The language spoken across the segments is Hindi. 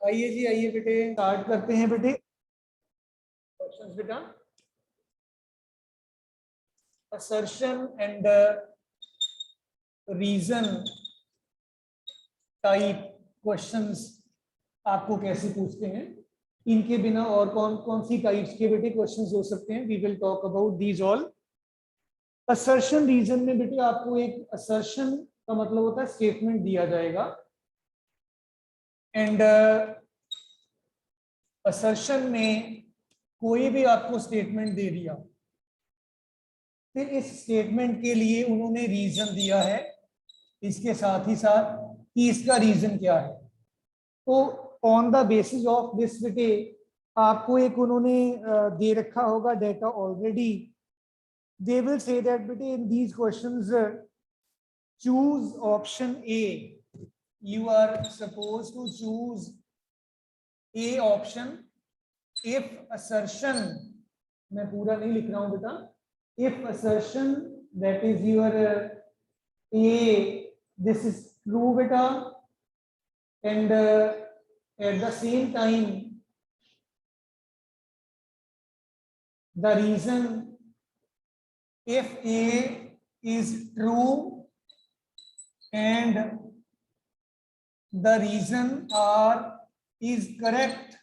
आइए जी, आइए बेटे, स्टार्ट करते हैं बेटे क्वेश्चंस बेटा। Assertion and reason type questions आपको कैसे पूछते हैं, इनके बिना और कौन कौन सी टाइप्स के बेटे क्वेश्चंस हो सकते हैं, we will talk about these all. Assertion reason में बेटे आपको एक असर्शन का मतलब होता है स्टेटमेंट दिया जाएगा, एंड असर्शन में कोई भी आपको स्टेटमेंट दे दिया, फिर इस स्टेटमेंट के लिए उन्होंने रीजन दिया है, इसके साथ ही साथ कि इसका रीजन क्या है। तो on the basis of this बेटे आपको एक उन्होंने दे रखा होगा data already. They will say that बेटे in these questions choose option A, you are suppose to choose A option if assertion, मैं पूरा नहीं लिख रहा हूं बेटा, if assertion that is your a, this is true beta, and at the same time the reason if a is true and the reason r is correct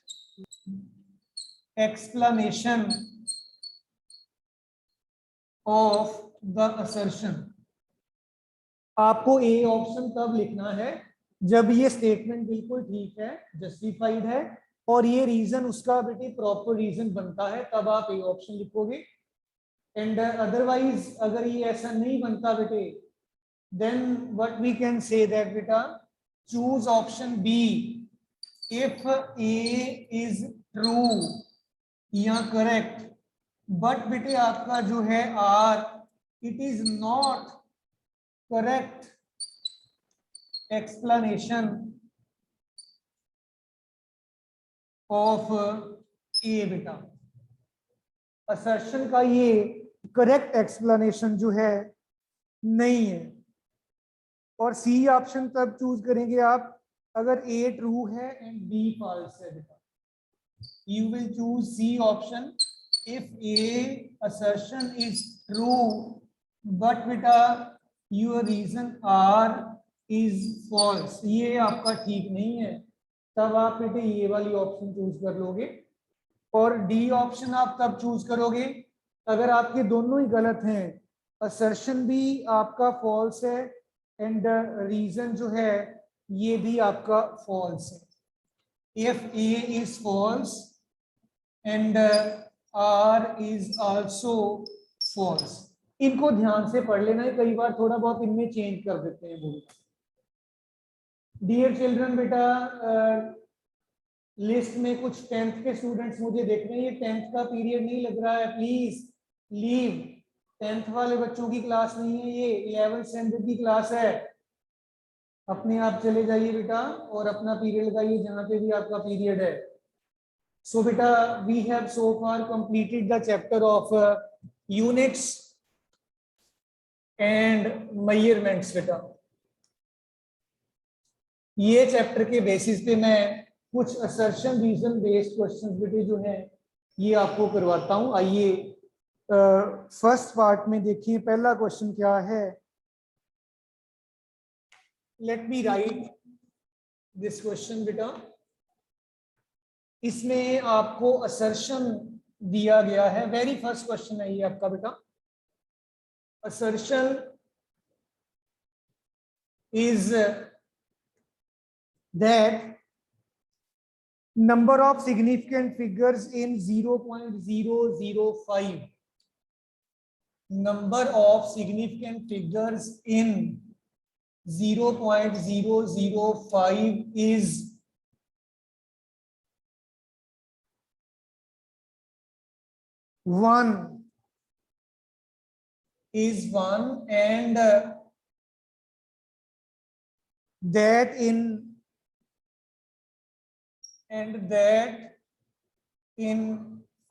explanation of the assertion। आपको ए ऑप्शन तब लिखना है जब ये स्टेटमेंट बिल्कुल ठीक है, जस्टिफाइड है, और ये रीजन उसका बेटे प्रॉपर रीजन बनता है, तब आप ए ऑप्शन लिखोगे। एंड अदरवाइज अगर ये ऐसा नहीं बनता बेटे, then what we can say that बेटा choose option B if A is true या करेक्ट, बट बेटे आपका जो है R it is not correct explanation of A बेटा। असर्शन का ये करेक्ट एक्सप्लेनेशन जो है नहीं है, और सी ऑप्शन तब चूज करेंगे आप अगर ए ट्रू है एंड बी फॉल्स है बेटा। You will choose C option if A assertion is true but बेटा your reason R is false, ये आपका ठीक नहीं है, तब आप बेटे ये वाली ऑप्शन चूज कर लोगे। और डी ऑप्शन आप तब चूज करोगे अगर आपके दोनों ही गलत हैं, असर्शन भी आपका फॉल्स है एंड रीजन जो है ये भी आपका फॉल्स है। If A is false and R is also false. इनको ध्यान से पढ़ लेना है, कई बार थोड़ा बहुत इनमें चेंज कर देते हैं बोल। डियर चिल्ड्रन बेटा लिस्ट में कुछ 10th के स्टूडेंट्स मुझे देख रहे हैं, ये 10th का पीरियड नहीं लग रहा है, प्लीज लीव। 10th वाले बच्चों की क्लास नहीं है, ये 11th स्टैंडर्ड की क्लास है। अपने आप चले जाइए बेटा और अपना पीरियड लगाइए जहां पे भी आपका पीरियड है। सो बेटा we have so far completed the chapter of units and measurements बेटा। ये चैप्टर के बेसिस पे मैं कुछ असर्शन रीजन बेस्ड क्वेश्चंस बेटे जो है ये आपको करवाता हूं। आइए फर्स्ट पार्ट में देखिए पहला क्वेश्चन क्या है। Let me right this question बेटा। इसमें आपको असर्शन दिया गया है, वेरी फर्स्ट क्वेश्चन है ये आपका बेटा। Assertion is that number of significant figures in 0.005, number of significant figures in 0.005 is 1 and that in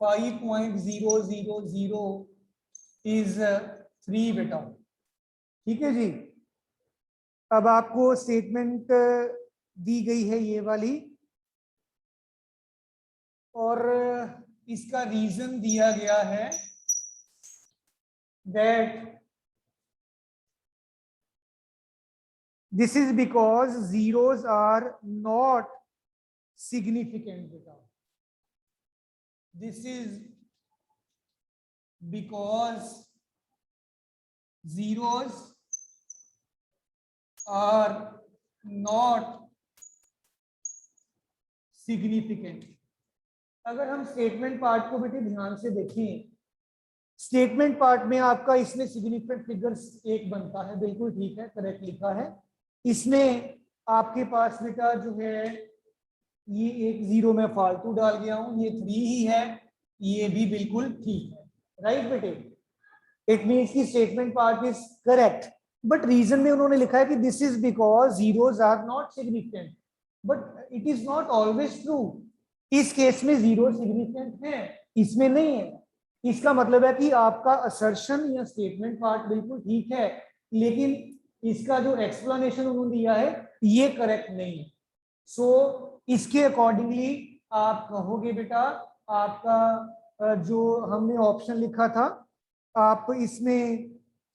5.000 is 3 बेटा। ठीक है जी। अब आपको स्टेटमेंट दी गई है ये वाली, और इसका रीजन दिया गया है that this is because zeros are not significant बेटा। This is because zeros are not significant। अगर हम स्टेटमेंट पार्ट को बेटे ध्यान से देखें, स्टेटमेंट पार्ट में आपका इसमें सिग्निफिकेंट फिगर्स एक बनता है, बिल्कुल ठीक है, करेक्ट लिखा है। इसमें आपके पास बेटा जो है ये एक जीरो में फालतू डाल गया हूं, ये 3 ही है, ये भी बिल्कुल ठीक है, राइट बेटे। इट मीन्स की statement part is correct, but reason में उन्होंने लिखा है कि this is because zeros are not significant, but it is not always true. इस केस में जीरो सिग्निफिकेंट है, इसमें नहीं है। इसका मतलब है कि आपका असर्शन या स्टेटमेंट पार्ट बिल्कुल ठीक है, लेकिन इसका जो एक्सप्लेनेशन उन्होंने दिया है ये करेक्ट नहीं है। सो इसके अकॉर्डिंगली आप कहोगे बेटा, आपका जो हमने ऑप्शन लिखा था, आप इसमें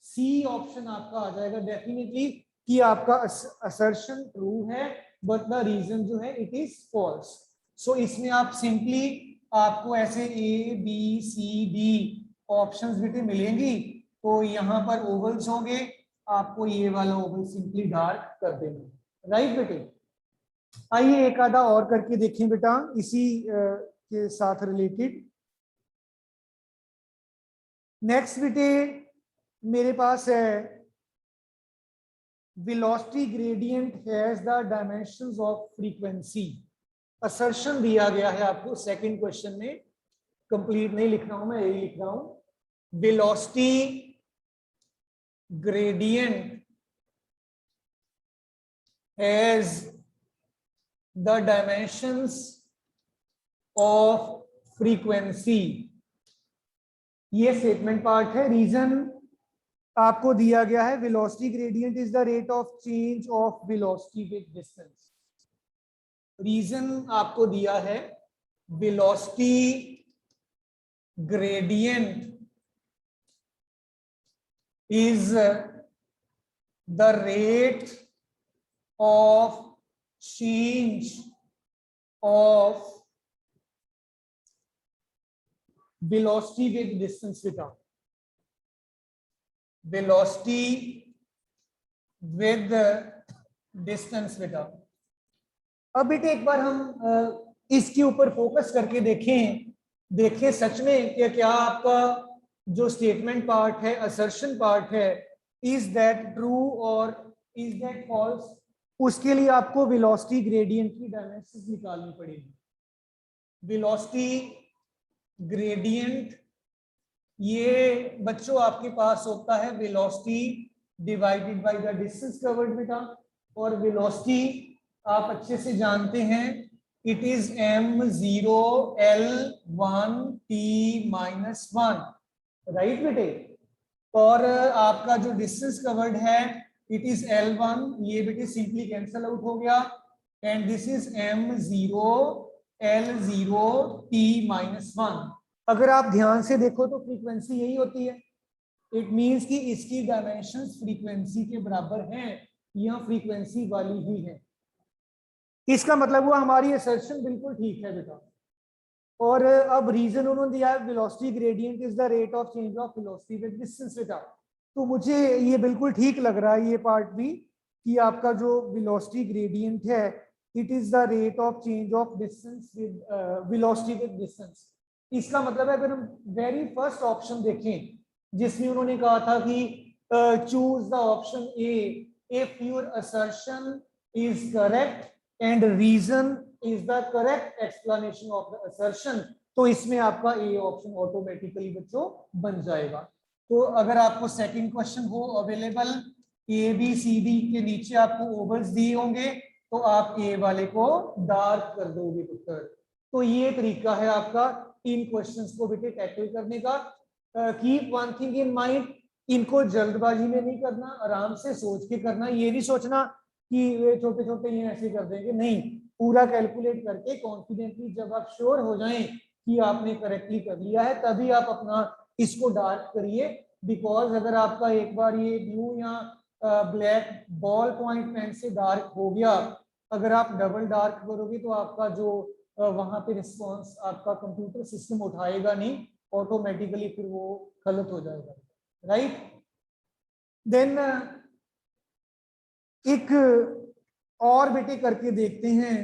सी ऑप्शन आपका आ जाएगा डेफिनेटली, कि आपका असर्शन ट्रू है बट द रीजन जो है इट इज फॉल्स। सो इसमें आप सिंपली आपको ऐसे A B C D options बेटे मिलेंगी, तो यहाँ पर ओवल्स होंगे, आपको ये वाला ओवल सिंपली डार्क कर देना, राइट बेटे। आइए एक आधा और करके देखें बेटा इसी के साथ रिलेटेड। नेक्स्ट बेटे मेरे पास है velocity gradient has the dimensions of frequency. Assertion दिया गया है आपको सेकंड क्वेश्चन में, कंप्लीट नहीं लिख रहा हूं मैं, यही लिख रहा हूं। Velocity gradient has the dimensions of frequency. ये स्टेटमेंट पार्ट है। रीजन आपको दिया गया है velocity gradient is the rate of change of velocity with distance. Reason आपको दिया है velocity gradient is the rate of change of velocity with distance बेटा। वेलोसिटी विद डिस्टेंस बेटा। अब बेटे एक बार हम इसके ऊपर फोकस करके देखें सच में कि क्या आपका जो स्टेटमेंट पार्ट है, असर्शन पार्ट है, इज दैट ट्रू और इज दैट फॉल्स। उसके लिए आपको वेलोसिटी ग्रेडियंट की डायमेंशंस निकालनी पड़ेगी। वेलोसिटी ग्रेडियंट ये बच्चों आपके पास होता है velocity divided by the distance covered बेटा, और वेलोसिटी आप अच्छे से जानते हैं, it is m0 l1 t-1, right बेटे। और आपका जो डिस्टेंस कवर्ड है इट इज l1, ये बेटे सिंपली कैंसल आउट हो गया, and this is m0 l0 t-1। अगर आप ध्यान से देखो तो फ्रीक्वेंसी यही होती है। इट मींस कि इसकी डायमेंशंस फ्रीक्वेंसी के बराबर हैं, यह फ्रीक्वेंसी वाली ही है। इसका मतलब हुआ हमारी असर्शन बिल्कुल ठीक है बेटा। और अब रीजन उन्होंने दिया है velocity gradient is the rate of change of velocity with distance बेटा। तो मुझे ये बिल्कुल ठीक लग रहा है ये पार्ट भी, कि आपका जो वेलोसिटी ग्रेडियंट है it is the rate of change of distance with velocity with distance. इसका मतलब है अगर हम वेरी फर्स्ट ऑप्शन देखें जिसमें उन्होंने कहा था कि choose the option A if your assertion is correct and reason is the correct explanation of the assertion, तो इसमें आपका ए ऑप्शन ऑटोमेटिकली बच्चों बन जाएगा। तो अगर आपको सेकंड क्वेश्चन हो available, A B C D के नीचे आपको ओवल्स दिए होंगे, तो आप ए वाले को डार्क कर दोगे पुत्र। तो ये तरीका है आपका इन क्वेश्चंस को बेटे टैकल करने का। Keep one thing in mind, इनको जल्दबाजी में नहीं करना, आराम से सोच के करना। ये नहीं सोचना कि ये छोटे छोटे ये ऐसे कर देंगे, नहीं, पूरा कैलकुलेट करके कॉन्फिडेंटली जब आप श्योर हो जाएं कि आपने करेक्टली कर लिया है, तभी आप अपना इसको डार्क करिए। बिकॉज अगर आपका एक बार ये ब्लू या ब्लैक बॉल पॉइंट पेन से डार्क हो गया, अगर आप डबल डार्क करोगे तो आपका जो वहां पे रिस्पॉन्स आपका कंप्यूटर सिस्टम उठाएगा नहीं, ऑटोमेटिकली फिर वो गलत हो जाएगा, राइट। देन एक और बेटे करके देखते हैं।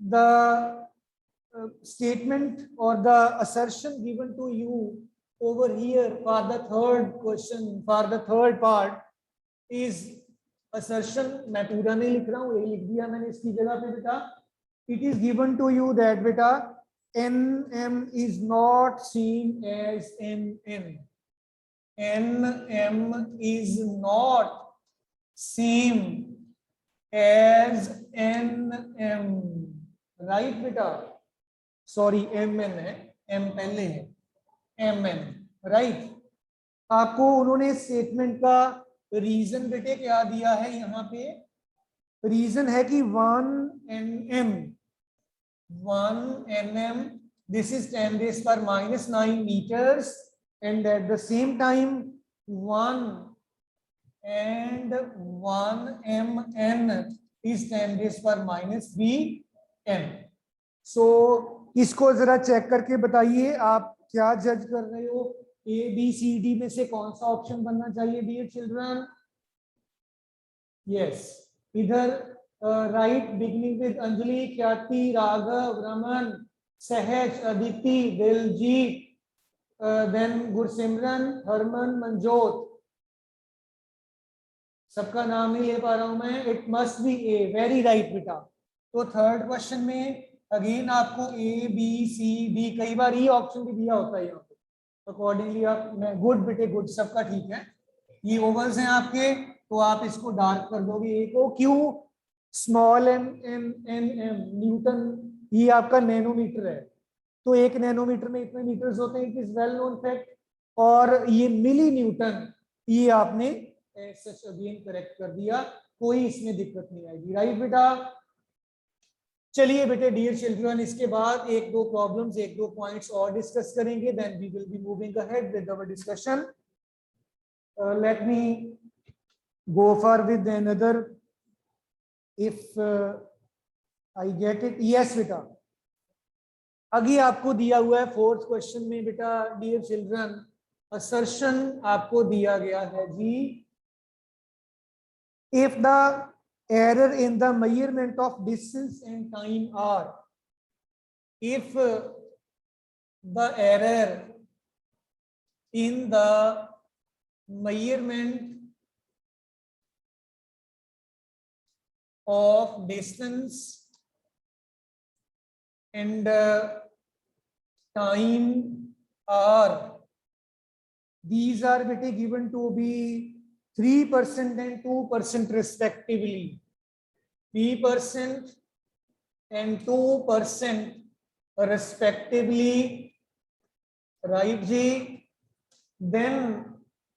The statement or the assertion given to you over here for the third question, for the third part is assertion, मैं पूरा नहीं लिख रहा हूँ, ये लिख दिया मैंने इसकी जगह पे बेटा। It is given to you that बेटा NM is not seen as NN. NM is not same as NM, right बेटा? सॉरी MN है, M पहले है, MN, राइट। आपको उन्होंने स्टेटमेंट का रीजन बेटे क्या दिया है, यहाँ पे रीजन है कि 1 nm, this is 10 raised per minus 9 meters, and at the same time 1 mn is 10 raised per minus bn. So इसको जरा चेक करके बताइए आप क्या जज कर रहे हो, ABCD में से कौन सा ऑप्शन बनना चाहिए डियर चिल्ड्रन? यस, इधर राइट बिगिनिंग विद अंजलि, ख्याति, राघव, रमन, सहज, अदिति, दिलजीत, देन गुरसिमरन, हरमन, मनजोत, सबका नाम नहीं ले पा रहा हूं मैं। It must be A, very right बेटा। तो थर्ड क्वेश्चन में अगेन आपको ABCD, कई बार ई ऑप्शन भी दिया होता है यहाँ पे, अकॉर्डिंगली आप, मैं गुड बेटे गुड, सबका ठीक है। ये ओवल्स हैं आपके, तो आप इसको डार्क कर दोगे। ए को क्यों, स्मॉल m न्यूटन, ये आपका नैनोमीटर है, तो 1 नैनोमीटर में इतने मीटर्स होते हैं, it is well known fact. और ये मिली न्यूटन, ये आपने सच अगेन करेक्ट कर दिया, कोई इसमें दिक्कत नहीं आएगी, राइट बेटा। चलिए बेटे डियर चिल्ड्रन, इसके बाद एक दो प्रॉब्लम्स, एक दो पॉइंट्स और डिस्कस करेंगे, then we will be moving ahead with our discussion. Let me go for with another, if I get it. Yes बेटा, अभी आपको दिया हुआ है फोर्थ क्वेश्चन में बेटा डियर चिल्ड्रन, असर्शन आपको दिया गया है जी, if the error in the measurement of distance and time are, if the error in the measurement of distance and time are, these are given to be 3% and 2% respectively, 3% and 2% respectively, right जी। then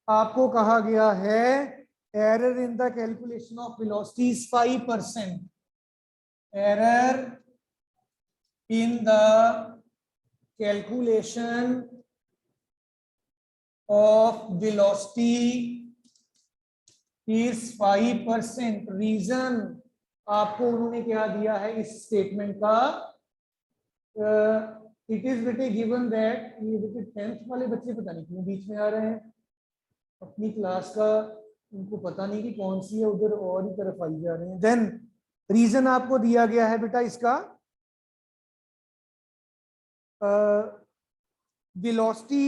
आपको कहा गया है error in the calculation of velocity is 5%, error in the calculation of velocity is 5%। Reason आपको उन्होंने क्या दिया है इस स्टेटमेंट का, इट इज बेटे गिवन दैट, ये बेटे 10th वाले बच्चे पता नहीं क्यों बीच में आ रहे हैं, अपनी क्लास का उनको पता नहीं कि कौन सी है, उधर और ही तरफ आई जा रहे हैं। देन रीजन आपको दिया गया है बेटा इसका, velocity,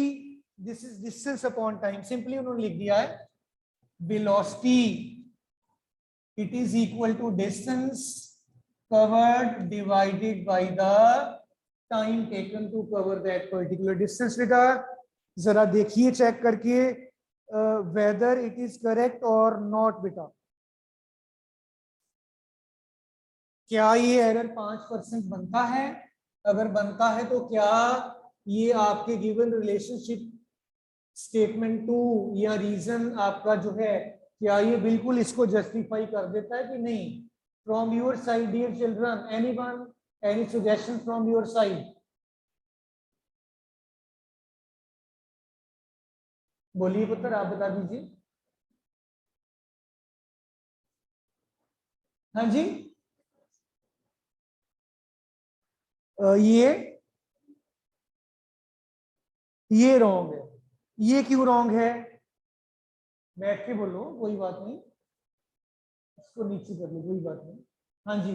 this is distance upon time, simply उन्होंने लिख दिया है velocity it is equal to distance covered divided by the time taken to cover that particular distance। बेटा जरा देखिए चेक करके whether it is correct or not बेटा, क्या ये एरर 5% बनता है? अगर बनता है तो क्या ये आपके गिवन रिलेशनशिप स्टेटमेंट 2 या रीजन आपका जो है, क्या ये बिल्कुल इसको जस्टिफाई कर देता है कि नहीं? From your side dear children, anyone, any suggestion from your side? बोलिए पुत्र, आप बता दीजिए। हाँ जी, ये रॉन्ग है। ये क्यों रॉन्ग है? बैठ के बोलो, कोई बात नहीं, इसको नीचे कर लो, कोई बात नहीं। हाँ जी,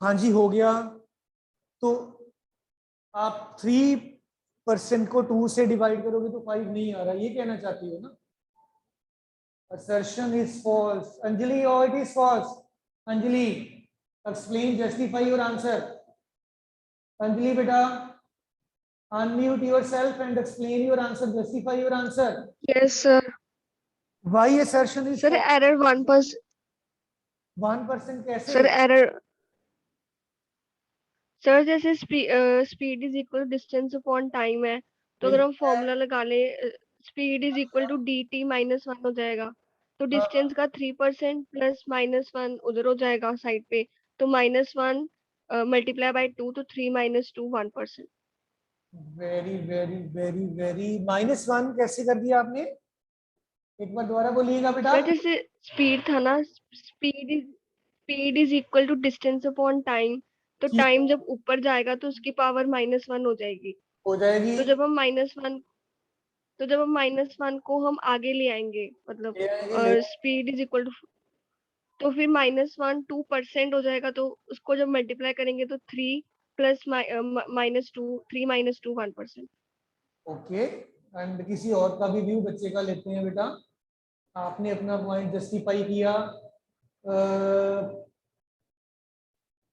हाँ जी, हो गया। तो आप 3% को 2 से डिवाइड करोगे तो 5 नहीं आ रहा, ये कहना चाहती हो ना? assertion is false. Anjali, or it is false? Anjali, explain, justify your answer. Anjali beta, unmute yourself and explain your answer, justify your answer. Yes, sir. Why assertion is Sir, false? error 1%. 1% कैसे? Sir, error. सर जैसे speed is equal distance upon time है, तो अगर हम फॉर्मूला लगा ले, speed is equal to D T minus one हो जाएगा, तो डिस्टेंस का 3% प्लस -1 उधर हो जाएगा साइड पे, तो -1 मल्टीप्लाई बाय 2, तो 3 - 2 1%। वेरी वेरी वेरी वेरी, -1 कैसे कर दिया आपने? एक बार दोबारा बोलिएगा बेटा। सर जैसे स्पीड था ना, speed is equal to distance upon time, तो ठीक टाइम जब ऊपर जाएगा तो उसकी पावर -1 हो जाएगी। हो जाएगी। तो जब हम -1 को हम आगे ले आएंगे, मतलब ले आएंगे, ले स्पीड इज इक्वल टू, तो फिर -1 2% हो जाएगा, तो उसको जब मल्टीप्लाई करेंगे तो 3 प्लस -2 3 - 2 1%। ओके। एंड किसी और का भी व्यू बच्चे का लेते हैं बेटा। आपने अपना पॉइंट जस्टिफाई किया।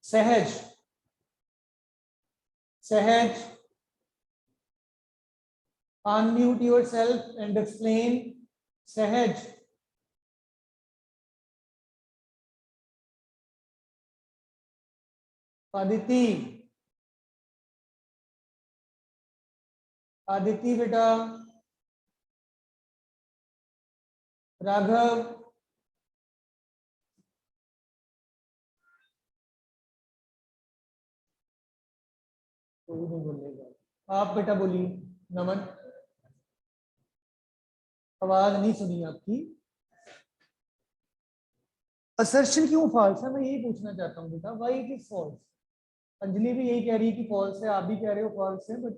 सहज, सहज, unmute yourself and explain. सहज, आदिति, आदिति बेटा, राघव, कोई नहीं बोलेगा। आप बेटा बोलिए। नमन, आवाज नहीं सुनी आपकी। असर्शन क्यों फॉल्स है, मैं यही पूछना चाहता हूँ बेटा, why it is false? Anjali भी यही कह रही है कि फॉल्स है, आप भी कह रहे हो फॉल्स है, बट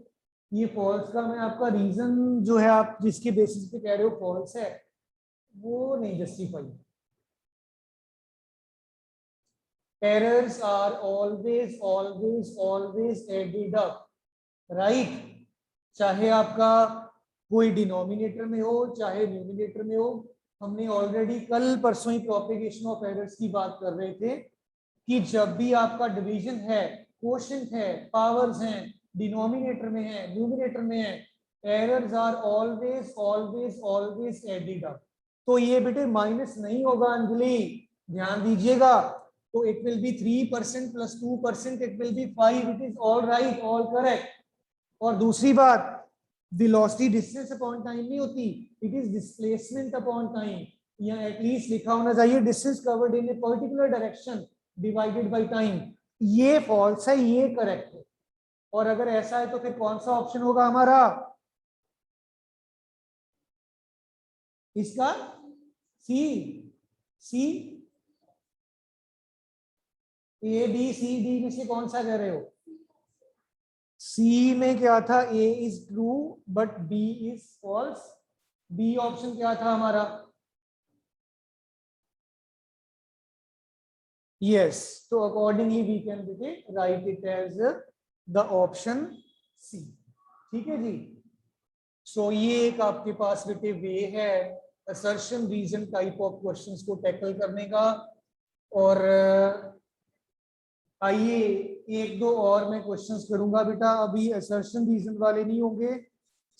ये फॉल्स का मैं आपका रीजन जो है, आप जिसके बेसिस पे कह रहे हो फॉल्स है, वो नहीं justify. errors are always added up, right? चाहे आपका कोई डिनोमिनेटर में हो चाहे न्यूमिनेटर में हो। हमने ऑलरेडी कल परसों ही प्रोपेगेशन ऑफ एरर्स की बात कर रहे थे कि जब भी आपका डिवीजन है, क्वोशिएंट है, पावर्स हैं, डिनोमिनेटर में है, न्यूमिनेटर में है, errors are always added up. तो ये बेटे माइनस नहीं होगा अंजलि, ध्यान दीजिएगा। तो it will B 3% plus 2%, it will B 5। It is all right, all correct. और दूसरी बात, वेलोसिटी डिस्टेंस अपॉन टाइम नहीं होती, it is displacement upon time, या एटलीस्ट लिखा होना चाहिए distance covered in a particular direction divided by time. ये फॉल्स है, ये करेक्ट है। और अगर ऐसा है तो फिर कौन सा ऑप्शन होगा हमारा इसका? सी, सी, ए बी सी डी में से कौन सा कह रहे हो? सी में क्या था? A is true but B is false. B option क्या था हमारा? यस, तो accordingly we can write it as the option C. ठीक है जी। सो ये एक आपके पास बेटे वे है assertion reason type of questions को टैकल करने का। और आइए एक दो और मैं क्वेश्चंस करूंगा बेटा, अभी असर्शन रीजन वाले नहीं होंगे,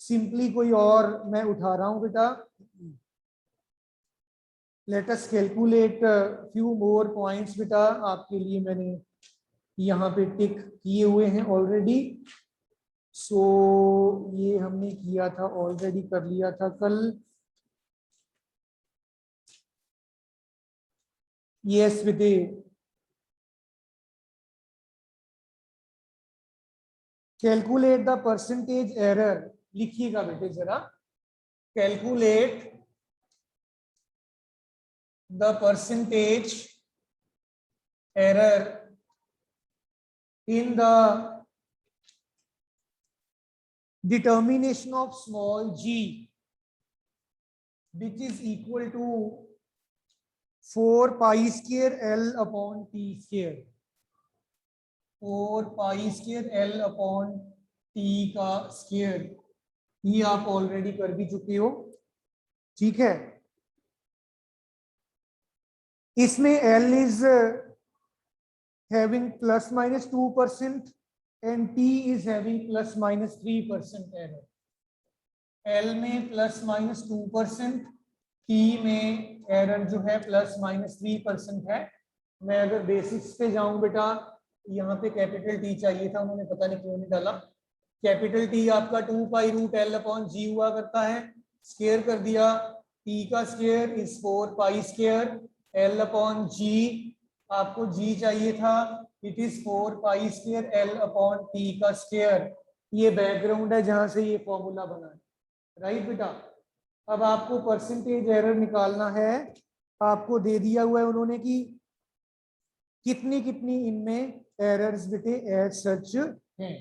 सिंपली कोई और मैं उठा रहा हूं बेटा। Let us calculate few more points बेटा, आपके लिए मैंने यहाँ पे टिक किए हुए हैं ऑलरेडी। सो ये हमने किया था, ऑलरेडी कर लिया था कल। यस विदे, कैलकुलेट द परसेंटेज एरर, लिखिएगा बेटे जरा, calculate the percentage error in the determination of small g, which is equal to 4 pi square L upon T square, 4 pi square L upon T का स्क्वायर। ये आप ऑलरेडी कर भी चुके हो, ठीक है। इसमें L is having plus minus 2% and T is having plus minus 3% error। L में प्लस माइनस 2%, T में एरर जो है प्लस माइनस 3% है। मैं अगर बेसिक्स पे जाऊं बेटा, यहाँ पे कैपिटल T चाहिए था, उन्होंने पता नहीं क्यों नहीं डाला। कैपिटल T आपका 2 pi root L upon G हुआ करता है, स्क्वायर कर दिया, T का square is 4 pi square L upon G, आपको G चाहिए था, it is 4 pi square L upon T का स्क्वायर। ये बैकग्राउंड है जहां से ये फॉर्मूला बना है, राइट बेटा। अब आपको परसेंटेज एरर निकालना है, आपको दे दिया हुआ है उन्होंने कि कितनी कितनी इनमें एरर्स बेटे एज सच हैं।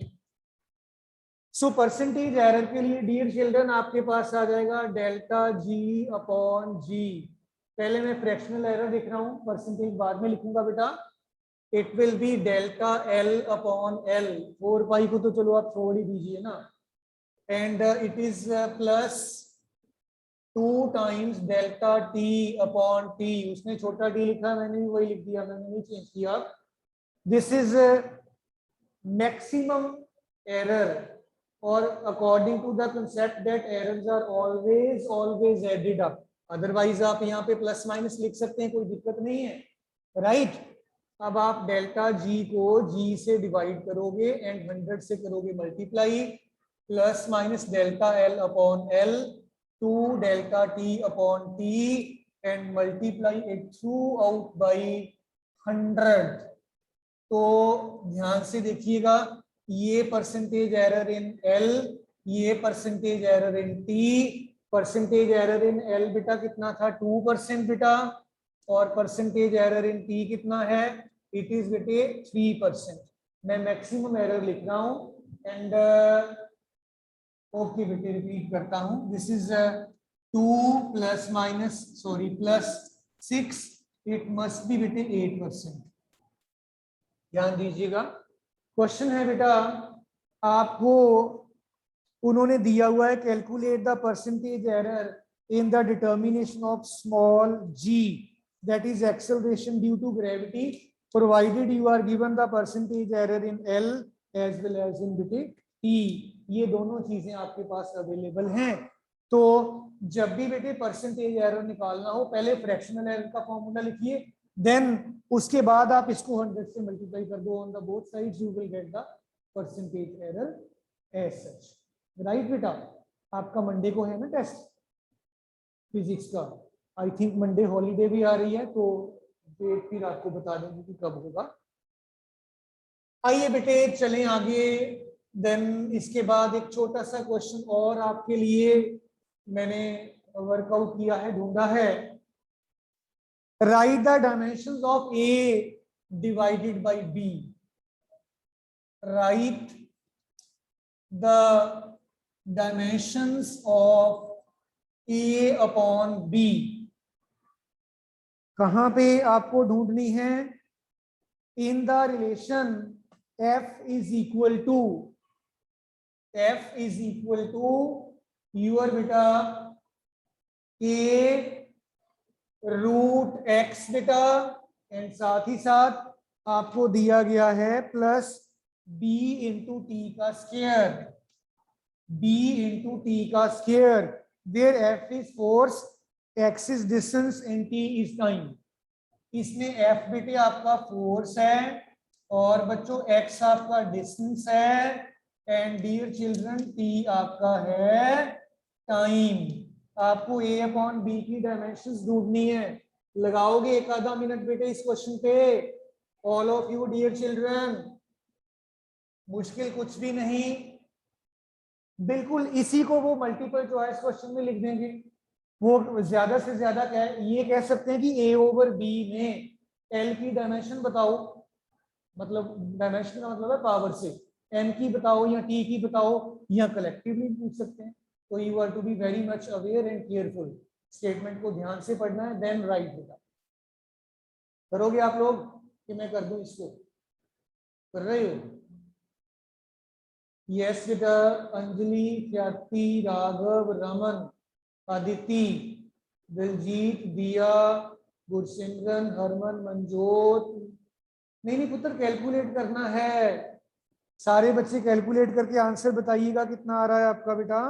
सो परसेंटेज एरर के लिए डियर चिल्ड्रन आपके पास आ जाएगा डेल्टा जी अपॉन जी। पहले मैं फ्रैक्शनल एरर लिख रहा हूं, परसेंटेज बाद में लिखूंगा बेटा। It will B delta L upon L, 4 पाई को तो चलो आप छोड़ ही दीजिए ना, and it is plus 2 times delta t upon t। उसने छोटा t लिखा, मैंने भी वही लिख दिया, मैंने नहीं चेंज किया। दिस इज मैक्सिमम एरर, और according to the concept that errors are always added up. Otherwise आप यहाँ पे प्लस माइनस लिख सकते हैं, कोई दिक्कत नहीं है, राइट। अब आप डेल्टा जी को जी से डिवाइड करोगे एंड 100 से करोगे multiply, plus minus delta L upon L, 2 delta T upon T and multiply it through out by 100। तो ध्यान से देखिएगा, ये परसेंटेज एरर इन एल, ये percentage error in T. Percentage error in L बेटा कितना था, 2% बेटा, और परसेंटेज एरर इन टी कितना है, इट इज बेटे 3%। मैं मैक्सिमम एरर लिख रहा हूं एंड ओके बेटे रिपीट करता हूं, this is 2 plus minus sorry plus 6, it must be बेटे 8%। ध्यान दीजिएगा, क्वेश्चन है बेटा आपको उन्होंने दिया हुआ है calculate the percentage error in the determination of small G that is acceleration due to gravity provided you are given the percentage error in L as well as in बेटे टी। ये दोनों चीजें आपके पास अवेलेबल हैं। तो जब भी बेटे परसेंटेज एरर निकालना हो, पहले फ्रैक्शनल एरर का फॉर्मूला लिखिए, देन उसके बाद आप इसको 100 से मल्टीप्लाई कर दो on the both sides, you will get the percentage error as such, right बेटा। आपका मंडे को है ना टेस्ट फिजिक्स का, आई थिंक मंडे हॉलीडे भी आ रही है, तो डेट फिर आपको बता देंगे कि कब होगा। आइए बेटे चलें आगे। देन इसके बाद एक छोटा सा क्वेश्चन और आपके लिए मैंने वर्कआउट किया है, ढूंढा है। Write the dimensions of A divided by B. Write the dimensions of A upon B. कहां पे आपको ढूंढनी है, in the relation f is equal to your बेटा a रूट x बेटा, एंड साथ ही साथ आपको दिया गया है प्लस b इंटू टी का square, where f is force, x is distance and t is time। इसमें f बेटे आपका फोर्स है और बच्चों x आपका डिस्टेंस है, एंड डियर चिल्ड्रन टी आपका है टाइम। आपको ए अपॉन बी की डायमेंशंस ढूंढनी है। लगाओगे एक आधा मिनट बेटे इस क्वेश्चन पे, all of you dear children. मुश्किल कुछ भी नहीं, बिल्कुल इसी को वो मल्टीपल चॉइस क्वेश्चन में लिख देंगे। वो ज्यादा से ज्यादा ये कह सकते हैं कि ए ओवर बी में एल की डायमेंशन बताओ, मतलब डायमेंशन का मतलब है पावर से, एन की बताओ या टी की बताओ, या कलेक्टिवली पूछ सकते हैं। तो you are to be very much aware and careful. Statement को ध्यान से पढ़ना है, देन राइट बेटा। करोगे आप लोग कि मैं कर दूं इसको? कर रहे हो? यस बेटा। अंजलि, ख्याति, राघव, रमन, अदिति, दिलजीत, दिया, गुरसिमरन, हरमन, मंजोत। नहीं नहीं पुत्र, कैलकुलेट करना है। सारे बच्चे कैलकुलेट करके आंसर बताइएगा कितना आ रहा है आपका बेटा।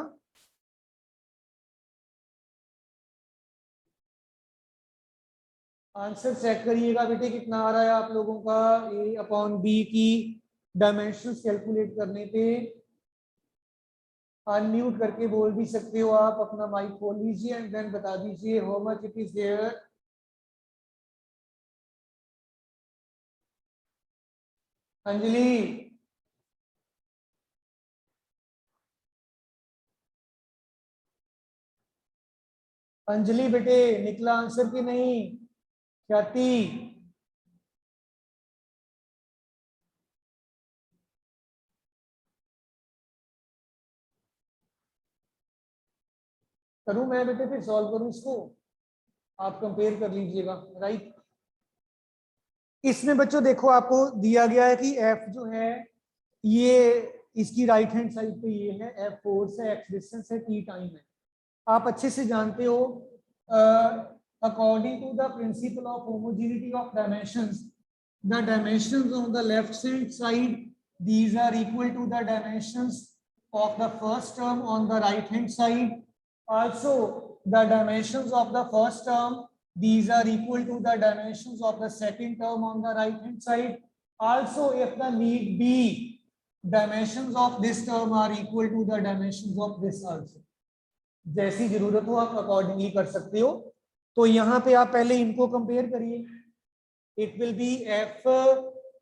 आंसर चेक करिएगा बेटे कितना आ रहा है आप लोगों का ए अपॉन बी की डायमेंशंस कैलकुलेट करने पे। अनम्यूट करके बोल भी सकते हो आप, अपना माइक खोल लीजिए एंड देन बता दीजिए how much it is there. Anjali, Anjali बेटे निकला आंसर कि नहीं? ख्याति, करूं मैं बेटे फिर सॉल्व करूं इसको? आप कंपेयर कर लीजिएगा। राइट, इसमें बच्चों देखो आपको दिया गया है कि एफ जो है ये इसकी राइट हैंड साइड पे ये है, एफ फोर्स है, एक्स डिस्टेंस है, टी टाइम है। आप अच्छे से जानते हो according to the principle of homogeneity of dimensions, the dimensions on the left hand side these are equal to the dimensions of the first term on the right hand side. Also the dimensions of the first term, these are equal to the dimensions of the second term on the right hand side. Also if the need be, dimensions of this term are equal to the dimensions of this also. जैसी जरूरत हो आप अकॉर्डिंगली कर सकते हो। तो यहाँ पे आप पहले इनको कंपेयर करिए। It will be F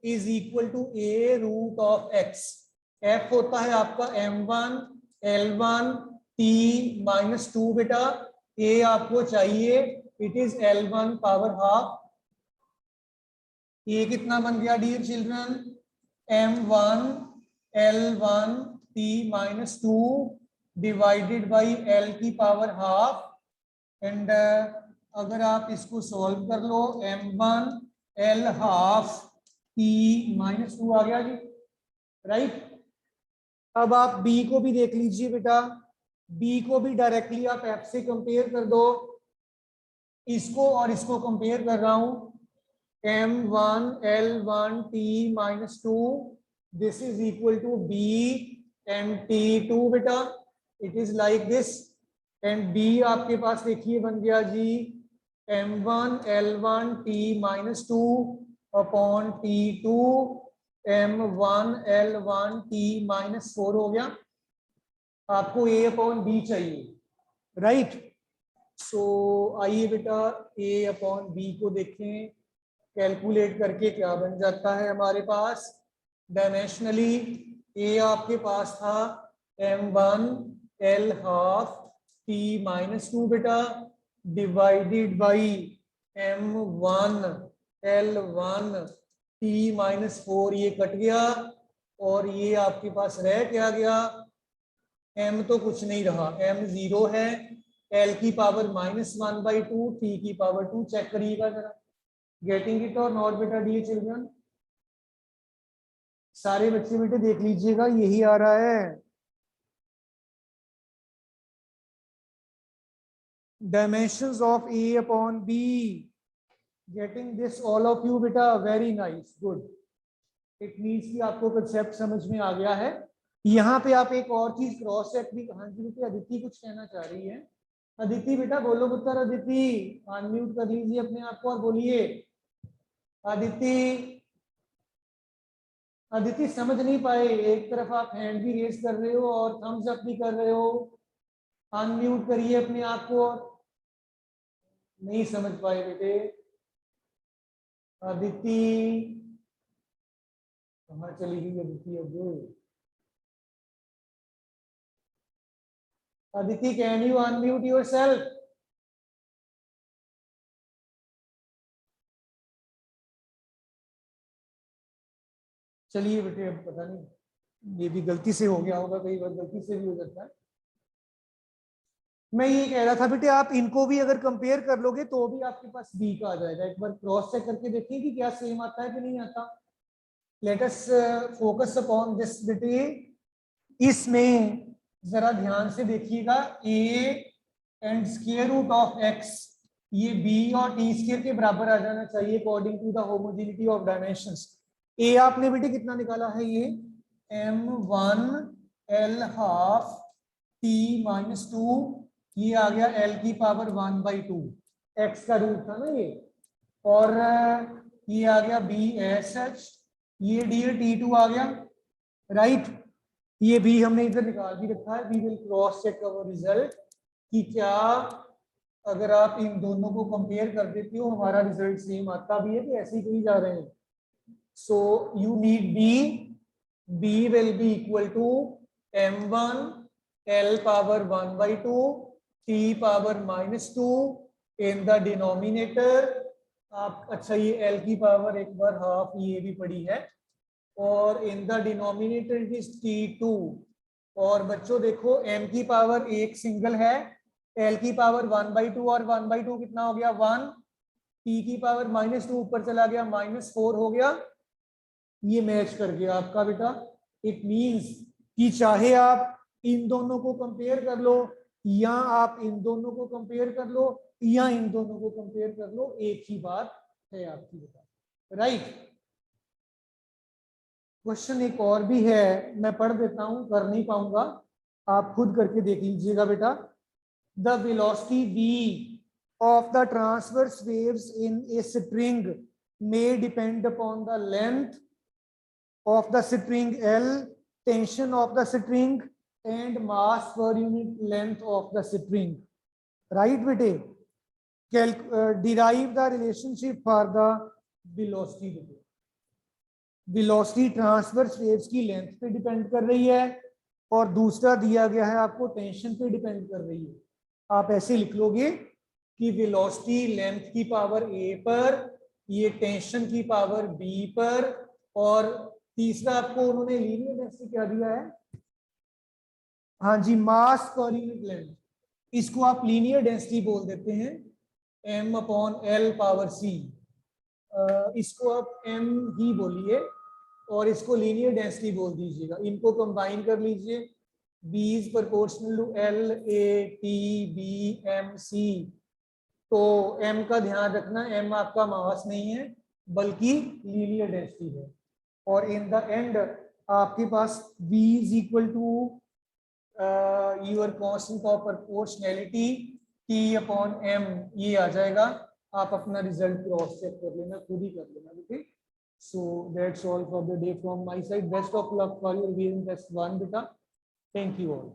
is equal to A root of X. F होता है आपका m1 l1 t माइनस 2 बेटा। ए आपको चाहिए, it is l1 power half. ये कितना बन गया dear children? m1 l1 t minus 2 divided by l की पावर हाफ। एंड अगर आप इसको सॉल्व कर लो, m1 l half t minus 2 आ गया जी। राइट, अब आप b को भी देख लीजिए बेटा। b को भी डायरेक्टली आप f से कंपेयर कर दो। इसको और इसको कंपेयर कर रहा हूं, m1 l1 t minus 2 this is equal to b mt2 बेटा। It is like this. And b आपके पास देखिए बन गया जी m1 l1 t minus 2 upon t2 m1 l1 t minus 4 हो गया। आपको a अपॉन b चाहिए। राइट, सो आइए बेटा a अपॉन b को देखें, कैलकुलेट करके क्या बन जाता है हमारे पास। डायमेंशनली a आपके पास था m1 l half t minus 2 बेटा, divided by m1 l1 t minus 4। ये कट गया और ये आपके पास रह क्या गया? m तो कुछ नहीं रहा, m 0 है, l की पावर -1/2, t की पावर 2। चेक करिएगा जरा, गेटिंग इट और नॉट बेटा डियर चिल्ड्रन? सारे बच्चे बेटे देख लीजिएगा, यही आ रहा है। dimensions of a upon b, getting this all of you beta, very nice, good. it means कि आपको concept समझ में आ गया है। यहाँ पे आप एक और चीज क्रॉस चेक भी, हाँ जी बेटे अदिति कुछ कहना चाह रही है। अदिति बेटा बोलो पुत्र, अदिति अनम्यूट कर लीजिए अपने आप को और बोलिए। अदिति, अदिति समझ नहीं पाए, एक तरफ आप हैंड भी रेज कर रहे हो और थम्स अप भी कर रहे हो। अनम्यूट करिए अपने आप को। नहीं समझ पाए बेटे। अदिति कहाँ चली गई अदिति? अब Aditi, can you unmute yourself? चलिए बेटे, अब पता नहीं, ये भी गलती से हो गया होगा, कई बार गलती से भी हो जाता है। मैं ये कह रहा था बेटे, आप इनको भी अगर कंपेयर कर लोगे तो भी आपके पास बी का आ जाएगा। एक बार क्रॉस चेक करके देखिए कि क्या सेम आता है कि नहीं आता। Let us focus upon this बेटे। इसमें जरा ध्यान से देखिएगा, a and square root of x, ये b और t स्क्वायर के बराबर आ जाना चाहिए according to the homogeneity of dimensions. a आपने बेटे कितना निकाला है? ये m1 l half t minus 2, ये आ गया l की पावर 1/2, x का रूट था ना ये। और ये आ गया b एस एच, ये डी t2 आ गया, राइट। ये भी हमने इधर निकाल भी रखा है। We will cross check our result कि क्या अगर आप इन दोनों को कंपेयर कर देते हो हमारा रिजल्ट सेम आता भी है कि ऐसे ही कहीं जा रहे हैं। So you need b will be equal to m1 l power 1/2 t power -2 in the denominator. आप अच्छा, ये l की पावर एक बार हाफ ये भी पड़ी है, और इन the denominator it is t2। और बच्चों देखो, m की पावर एक सिंगल है, l की पावर 1/2 और 1/2 कितना हो गया? 1। t की पावर -2 ऊपर चला गया, -4 हो गया। ये मैच कर गया आपका बेटा। इट मींस कि चाहे आप इन दोनों को कंपेयर कर लो, या आप इन दोनों को कंपेयर कर लो, या इन दोनों को कंपेयर कर लो, एक ही बात है आपकी बेटा, राइट। क्वेश्चन एक और भी है, मैं पढ़ देता हूं, कर नहीं पाऊंगा, आप खुद करके देख लीजिएगा बेटा। The velocity v of the transverse waves in a string may depend upon the length of the string L, tension of the string and mass per unit length of the string, right bete? Derive the relationship for the velocity bete। Velocity transverse waves की लेंथ पे डिपेंड कर रही है, और दूसरा दिया गया है आपको टेंशन पे डिपेंड कर रही है। आप ऐसे लिख लोगे कि वेलोसिटी लेंथ की पावर a पर, ये टेंशन की पावर b पर, और तीसरा आपको उन्होंने लीनियर डेंसिटी क्या दिया है? हाँ जी, मास पर यूनिट लेंथ। इसको आप लीनियर डेंसिटी बोल देते हैं, m/l पावर c। इसको आप m ही बोलिए और इसको लीनियर डेंसिटी बोल दीजिएगा। इनको कंबाइन कर लीजिए, b is proportional to l a t b m c। तो m का ध्यान रखना, m आपका मास नहीं है बल्कि लीनियर डेंसिटी है। और इन द एंड आपके पास v is equal to your constant of proportionality t/m, ये आ जाएगा। आप अपना रिजल्ट क्रॉस चेक कर लेना, खुद ही कर लेना, okay. So that's all for the day from my side. Best of luck for your VM test 1 बेटा। Thank you all.